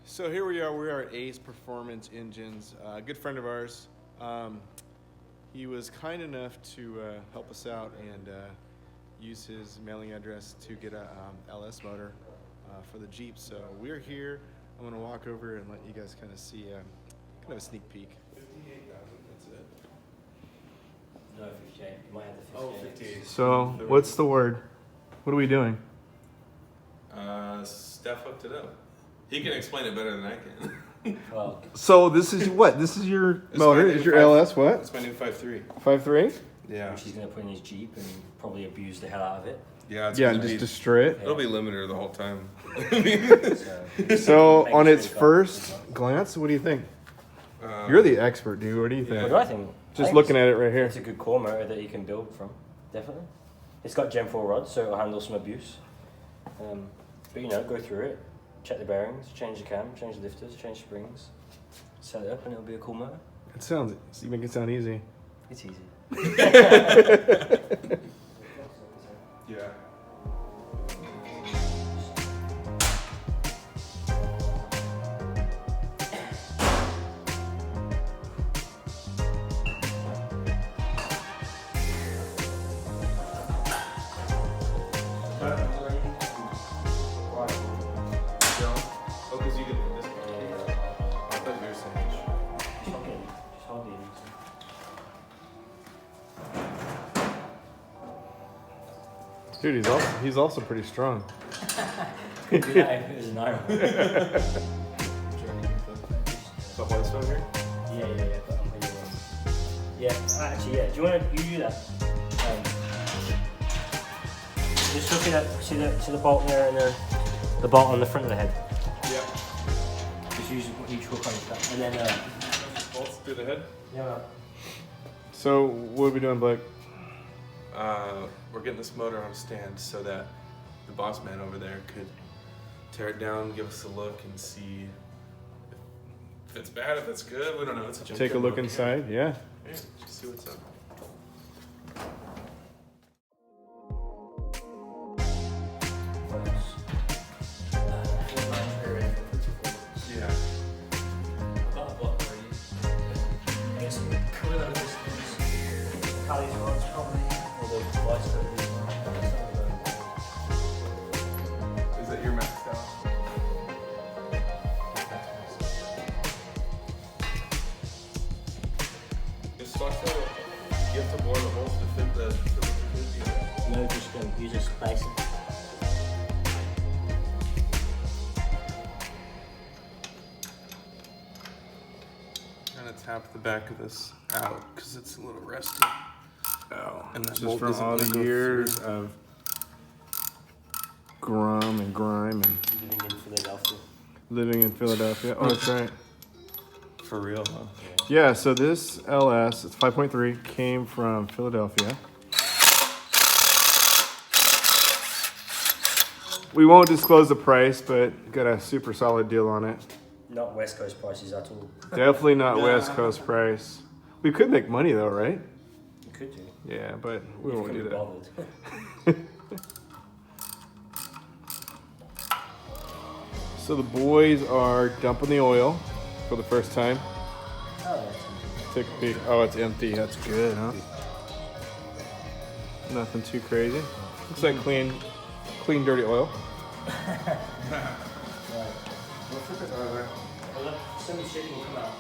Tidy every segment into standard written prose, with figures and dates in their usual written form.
So here we are at Ace Performance Engines, a good friend of ours. He was kind enough to help us out and use his mailing address to get a LS motor for the Jeep. So we're here. I'm gonna walk over and let you guys kind of see kind of a sneak peek. 58,000, that's it. No, 58. You might have the 58. Oh, 58. So, what's the word? What are we doing? Steph hooked it up. He can explain it better than I can. Well, So this is what? This is your It's motor? my new Is your 5 LS what? It's my new 5.3. 5.3? Yeah. which he's going to put in his Jeep and probably abuse the hell out of it. Yeah, it's Yeah, gonna and just be, destroy it. it'll be limiter the whole time. So, Make on sure its you've got- first glance, what do you think? You're the expert, dude. What do you yeah. think? What do I think? Just looking at it right here. It's a good core motor that you can build from, definitely. It's got Gen 4 rods, so it'll handle some abuse. But you know, go through it, check the bearings, change the cam, change the lifters, change springs, set it up, and it'll be a cool motor. It sounds. You make it sound easy. It's easy. Yeah. Oh, because you get this one. I thought you were saying. Just hold it. Dude, he's also pretty strong. Yeah, if it was an iron. The horse over here? Yeah. But I'm pretty well. Yeah, actually, yeah. Do you want to do that? Just look at that. See the bolt there and the bolt on the front of the head. Yeah. Just use each hook on that, and then Bolts through the head? yeah. So, what are we doing, Blake? We're getting this motor on a stand so that the boss man over there could tear it down, give us a look, and see if it's bad, if it's good. We don't know. It's a Take a junkyard look motor. inside. Yeah. Yeah, just see what's up. Yeah. Is that your maxed out? Is structural, you have to bore the holes to fit the 50? No, just use a spacer. Kind of tap the back of this out because it's a little rusty. Oh, And that just bolt from isn't all gonna the go years through. of grime and Living in Philadelphia. living in Philadelphia. Oh, that's right. For real, huh? Yeah, so this LS, it's 5.3, came from Philadelphia. We won't disclose the price, but got a super solid deal on it. Not West Coast prices at all. Definitely not Yeah. West Coast price. We could make money though, right? You could do. Yeah, but we If you won't do couldn't that. bothered. So the boys are dumping the oil for the first time. Oh, that's Take a peek. Oh, it's empty. That's good, huh? Nothing too crazy. Looks like clean, dirty oil. right. Well, look, some shit will come out.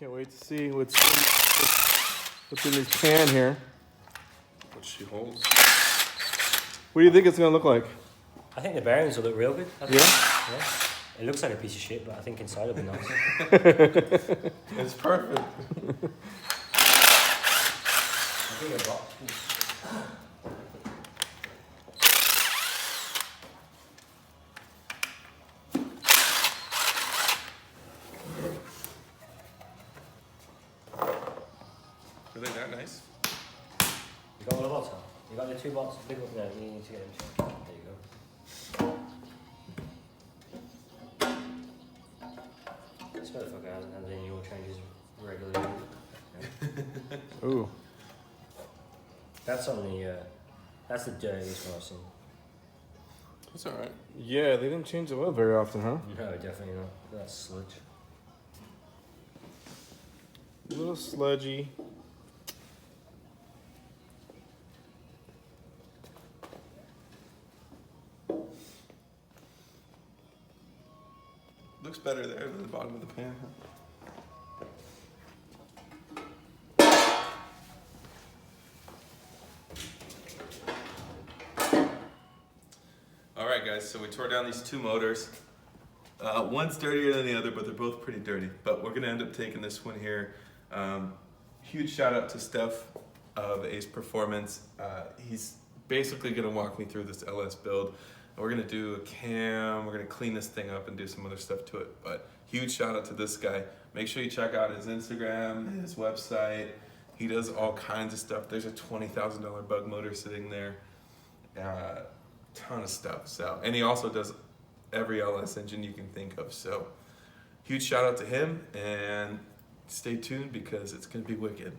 can't wait to see what's in this pan here. What she holds. What do you think it's gonna look like? I think the bearings will look real good. I think. Yeah? Yeah. It looks like a piece of shit, but I think inside it'll be nice. It's perfect. I think a box. Are they that nice? You got all the bolts out? You got the 2 bolts? Big one? No, you need to get them. There you go. This motherfucker hasn't had any oil changes regularly. Yeah. Ooh. That's on the, that's the dirtiest one I've seen. That's alright. Yeah, they didn't change the oil very often, huh? No, definitely not. That's sludge. A little sludgy. Looks better there than the bottom of the pan. Alright guys, so we tore down these 2 motors. One's dirtier than the other, but they're both pretty dirty. But we're gonna end up taking this one here. Huge shout out to Steph of Ace Performance. He's basically gonna walk me through this LS build. We're gonna do a cam, we're gonna clean this thing up and do some other stuff to it. But huge shout out to this guy. Make sure you check out his Instagram, his website. He does all kinds of stuff. There's a $20,000 bug motor sitting there. Ton of stuff. So, and he also does every LS engine you can think of. So huge shout out to him and stay tuned because it's gonna be wicked.